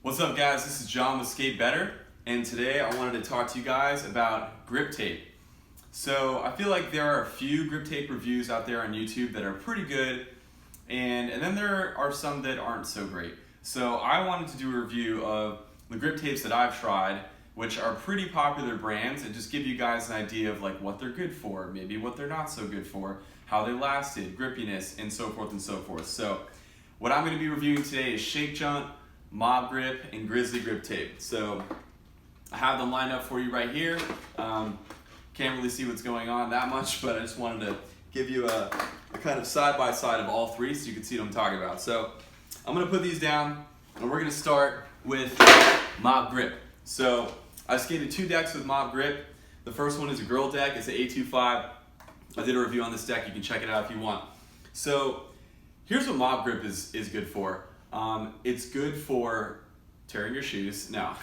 What's up guys, this is John with Skate Better, and today I wanted to talk to you guys about Griptape. So I feel like there are a few Griptape reviews out there on YouTube that are pretty good, and then there are some that aren't so great. So I wanted to do a review of the Griptapes that I've tried, which are pretty popular brands, and just give you guys an idea of like what they're good for, maybe what they're not so good for, how they lasted, grippiness, and so forth and so forth. So what I'm going to be reviewing today is Shake Junt, Mob Grip, and Grizzly Grip tape. So I have them lined up for you right here. Can't really see what's going on that much, but I just wanted to give you a kind of side-by-side of all three so you can see what I'm talking about. So I'm going to put these down, and we're going to start with Mob Grip. So I skated 2 decks with Mob Grip. The first one is a girl deck. It's an A25. I did a review on this deck. You can check it out if you want. So here's what Mob Grip is good for. It's good for tearing your shoes. No.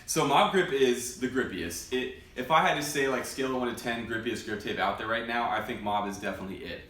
So Mob Grip is the grippiest. If I had to say like scale of 1 to 10 grippiest grip tape out there right now, I think Mob is definitely it.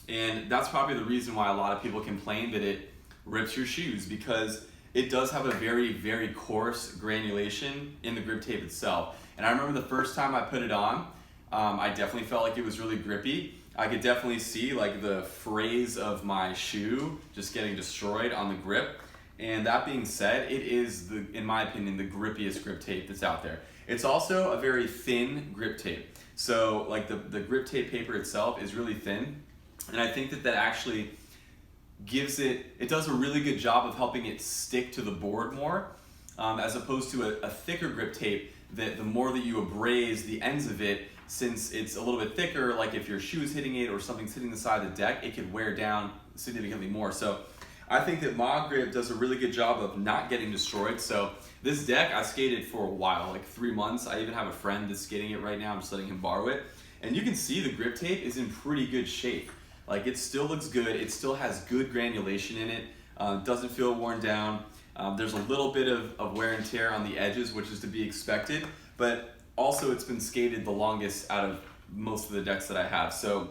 And that's probably the reason why a lot of people complain that it rips your shoes, because it does have a very, very coarse granulation in the grip tape itself. And I remember the first time I put it on, I definitely felt like it was really grippy. I could definitely see like the frays of my shoe just getting destroyed on the grip. And that being said, it is, in my opinion, the grippiest grip tape that's out there. It's also a very thin grip tape. So like the grip tape paper itself is really thin. And I think that actually gives it does a really good job of helping it stick to the board more, as opposed to a thicker grip tape that the more that you abrase the ends of it, since it's a little bit thicker, like if your shoe is hitting it or something's hitting the side of the deck, it could wear down significantly more. So I think that Mob Grip does a really good job of not getting destroyed. So this deck I skated for a while, like 3 months. I even have a friend that's skating it right now. I'm just letting him borrow it. And you can see the grip tape is in pretty good shape. Like it still looks good. It still has good granulation in it. Doesn't feel worn down. There's a little bit of wear and tear on the edges, which is to be expected. But also, it's been skated the longest out of most of the decks that I have. So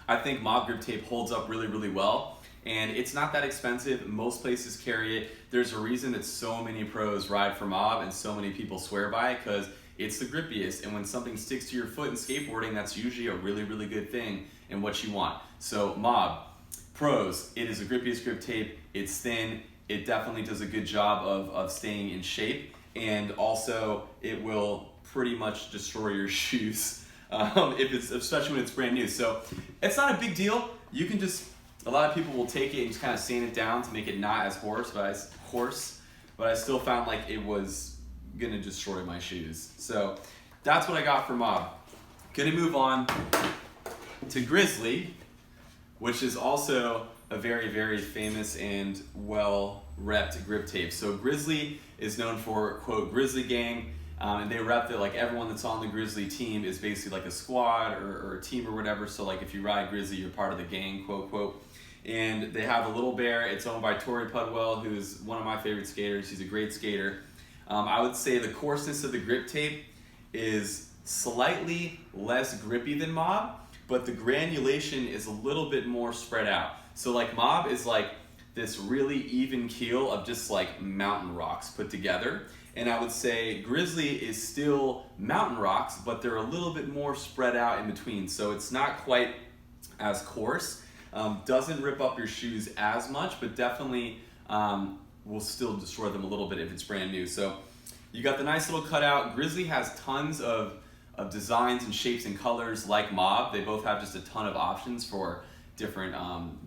I think Mob Grip tape holds up really, really well. And it's not that expensive. Most places carry it. There's a reason that so many pros ride for Mob and so many people swear by it, because it's the grippiest. And when something sticks to your foot in skateboarding, that's usually a really, really good thing and what you want. So Mob, pros, it is the grippiest grip tape. It's thin. It definitely does a good job of staying in shape. And also, it will pretty much destroy your shoes, especially when it's brand new. So it's not a big deal. You can just, a lot of people will take it and just kind of sand it down to make it not as coarse, but I still found like it was gonna destroy my shoes. So that's what I got for Mob. Gonna move on to Grizzly, which is also a very, very famous and well-repped grip tape. So Grizzly is known for, quote, Grizzly Gang, and they rep that like everyone that's on the Grizzly team is basically like a squad or a team or whatever. So like if you ride Grizzly, you're part of the gang, quote, quote. And they have a Little Bear. It's owned by Tori Pudwell, who's one of my favorite skaters. She's a great skater. I would say the coarseness of the grip tape is slightly less grippy than Mob, but the granulation is a little bit more spread out. So like Mob is like this really even keel of just like mountain rocks put together. And I would say Grizzly is still mountain rocks, but they're a little bit more spread out in between. So it's not quite as coarse. Doesn't rip up your shoes as much, but definitely will still destroy them a little bit if it's brand new. So you got the nice little cutout. Grizzly has tons of designs and shapes and colors like Mob. They both have just a ton of options for different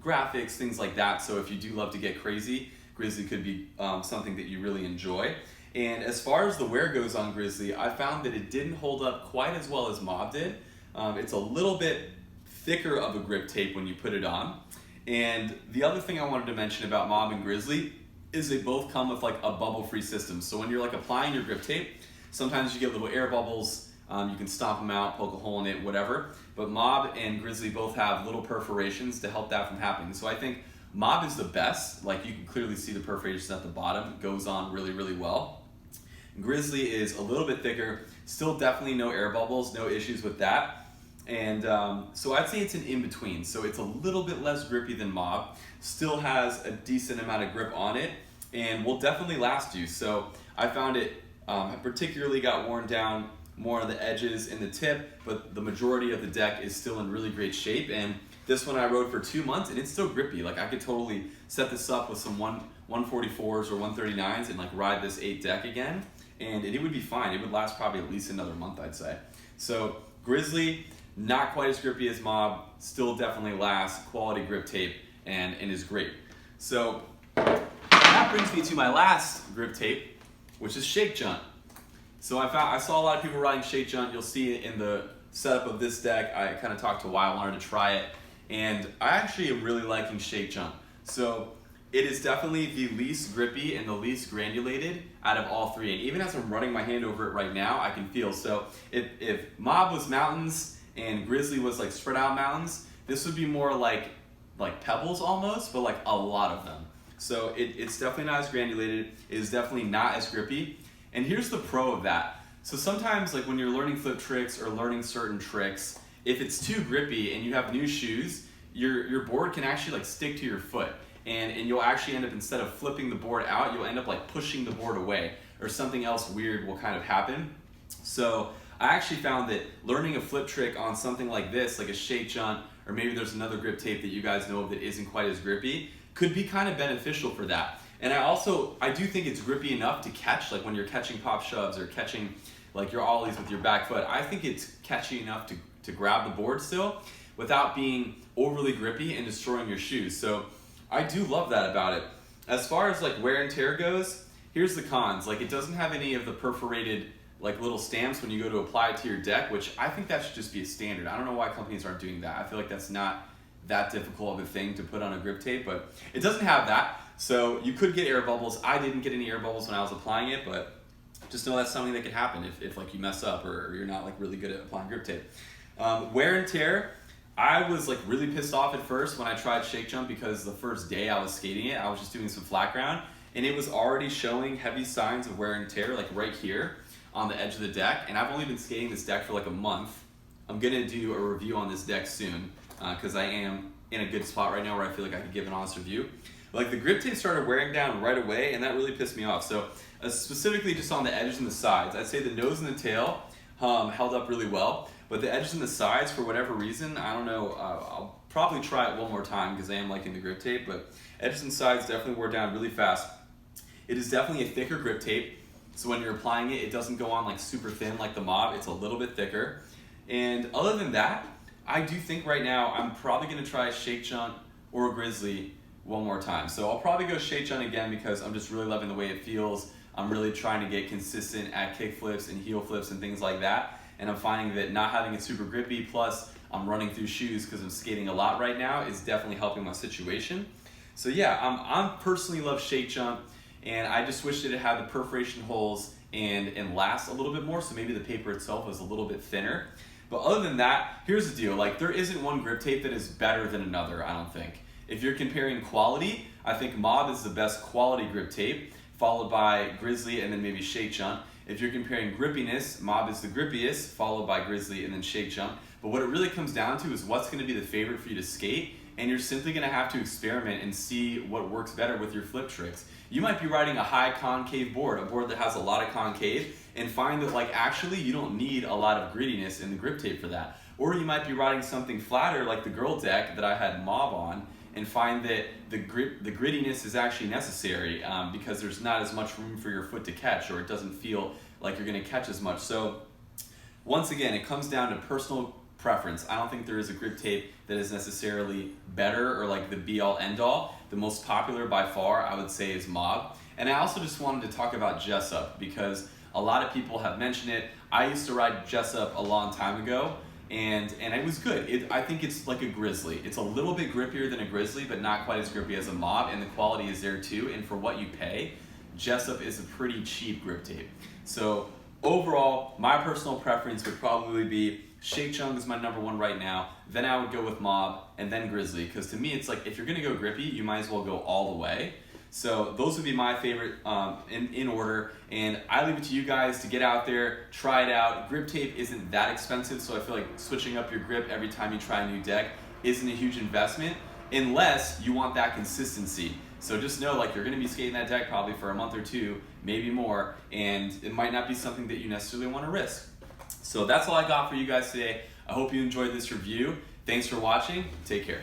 graphics, things like that. So if you do love to get crazy, Grizzly could be something that you really enjoy. And as far as the wear goes on Grizzly, I found that it didn't hold up quite as well as Mob did. It's a little bit thicker of a grip tape when you put it on. And the other thing I wanted to mention about Mob and Grizzly is they both come with like a bubble-free system. So when you're like applying your grip tape, sometimes you get little air bubbles. You can stomp them out, poke a hole in it, whatever. But Mob and Grizzly both have little perforations to help that from happening. So I think Mob is the best. Like you can clearly see the perforations at the bottom. It goes on really, really well. Grizzly is a little bit thicker. Still definitely no air bubbles, no issues with that. And so I'd say it's an in-between. So it's a little bit less grippy than Mob. Still has a decent amount of grip on it. and will definitely last you. So I found it particularly got worn down more on the edges and the tip, but the majority of the deck is still in really great shape. And this one I rode for 2 months and it's still grippy. Like I could totally set this up with some 144s or 139s and like ride this 8 deck again, and it would be fine. It would last probably at least another month, I'd say. So Grizzly, not quite as grippy as Mob, still definitely lasts, quality grip tape, and is great. So that brings me to my last grip tape, which is Shake Junt. So I saw a lot of people riding Shake Junt. You'll see it in the setup of this deck. I kind of talked to why I wanted to try it, and I actually am really liking Shake Junt. So it is definitely the least grippy and the least granulated out of all three. And even as I'm running my hand over it right now, I can feel. So if Mob was mountains and Grizzly was like spread out mountains, this would be more like pebbles almost, but like a lot of them. So it's definitely not as granulated. It is definitely not as grippy. And here's the pro of that. So sometimes like when you're learning flip tricks or learning certain tricks, if it's too grippy and you have new shoes, your board can actually like stick to your foot. And you'll actually end up, instead of flipping the board out, you'll end up like pushing the board away, or something else weird will kind of happen. So I actually found that learning a flip trick on something like this, like a Shake Junt, or maybe there's another grip tape that you guys know of that isn't quite as grippy, could be kind of beneficial for that. And I do think it's grippy enough to catch, like when you're catching pop shoves or catching like your ollies with your back foot. I think it's catchy enough to grab the board still without being overly grippy and destroying your shoes. So I do love that about it. As far as like wear and tear goes, here's the cons. Like it doesn't have any of the perforated like little stamps when you go to apply it to your deck, which I think that should just be a standard. I don't know why companies aren't doing that. I feel like that's not that difficult of a thing to put on a grip tape, but it doesn't have that. So you could get air bubbles. I didn't get any air bubbles when I was applying it, but just know that's something that could happen if like you mess up or you're not like really good at applying grip tape. Wear and tear, I was like really pissed off at first when I tried Shake Junt, because the first day I was skating it, I was just doing some flat ground, and it was already showing heavy signs of wear and tear like right here on the edge of the deck. And I've only been skating this deck for like a month. I'm gonna do a review on this deck soon because I am in a good spot right now where I feel like I could give an honest review. Like the grip tape started wearing down right away, and that really pissed me off. So specifically just on the edges and the sides, I'd say the nose and the tail held up really well, but the edges and the sides, for whatever reason, I don't know, I'll probably try it one more time because I am liking the grip tape, but edges and sides definitely wore down really fast. It is definitely a thicker grip tape, so when you're applying it, it doesn't go on like super thin like the Mob. It's a little bit thicker. And other than that, I do think right now I'm probably gonna try Shake Junt or Grizzly one more time. So I'll probably go Shake Junt again because I'm just really loving the way it feels. I'm really trying to get consistent at kick flips and heel flips and things like that. And I'm finding that not having it super grippy, plus I'm running through shoes because I'm skating a lot right now, is definitely helping my situation. So yeah, I'm personally love Shake Junt, and I just wish that it had the perforation holes and lasts a little bit more, so maybe the paper itself is a little bit thinner. But other than that, here's the deal. Like there isn't one grip tape that is better than another, I don't think. If you're comparing quality, I think Mob is the best quality grip tape, followed by Grizzly and then maybe Shake Junt. If you're comparing grippiness, Mob is the grippiest, followed by Grizzly and then Shake Junt. But what it really comes down to is what's gonna be the favorite for you to skate, and you're simply gonna have to experiment and see what works better with your flip tricks. You might be riding a high concave board, a board that has a lot of concave, and find that like actually you don't need a lot of grittiness in the grip tape for that. Or you might be riding something flatter like the girl deck that I had Mob on, and find that the grittiness is actually necessary because there's not as much room for your foot to catch, or it doesn't feel like you're gonna catch as much. So once again, it comes down to personal preference. I don't think there is a grip tape that is necessarily better or like the be all end all. The most popular by far, I would say, is Mob. And I also just wanted to talk about Jessup because a lot of people have mentioned it. I used to ride Jessup a long time ago, and it was good. I think it's like a Grizzly. It's a little bit grippier than a Grizzly, but not quite as grippy as a Mob, and the quality is there too. And for what you pay, Jessup is a pretty cheap grip tape. So overall, my personal preference would probably be Shake Junt is my #1 right now. Then I would go with Mob and then Grizzly, because to me it's like if you're gonna go grippy, you might as well go all the way. So those would be my favorite in order, and I leave it to you guys to get out there, try it out. Grip tape isn't that expensive, so I feel like switching up your grip every time you try a new deck isn't a huge investment, unless you want that consistency. So just know, like, you're going to be skating that deck probably for a month or two, maybe more, and it might not be something that you necessarily want to risk. So that's all I got for you guys today. I hope you enjoyed this review. Thanks for watching. Take care.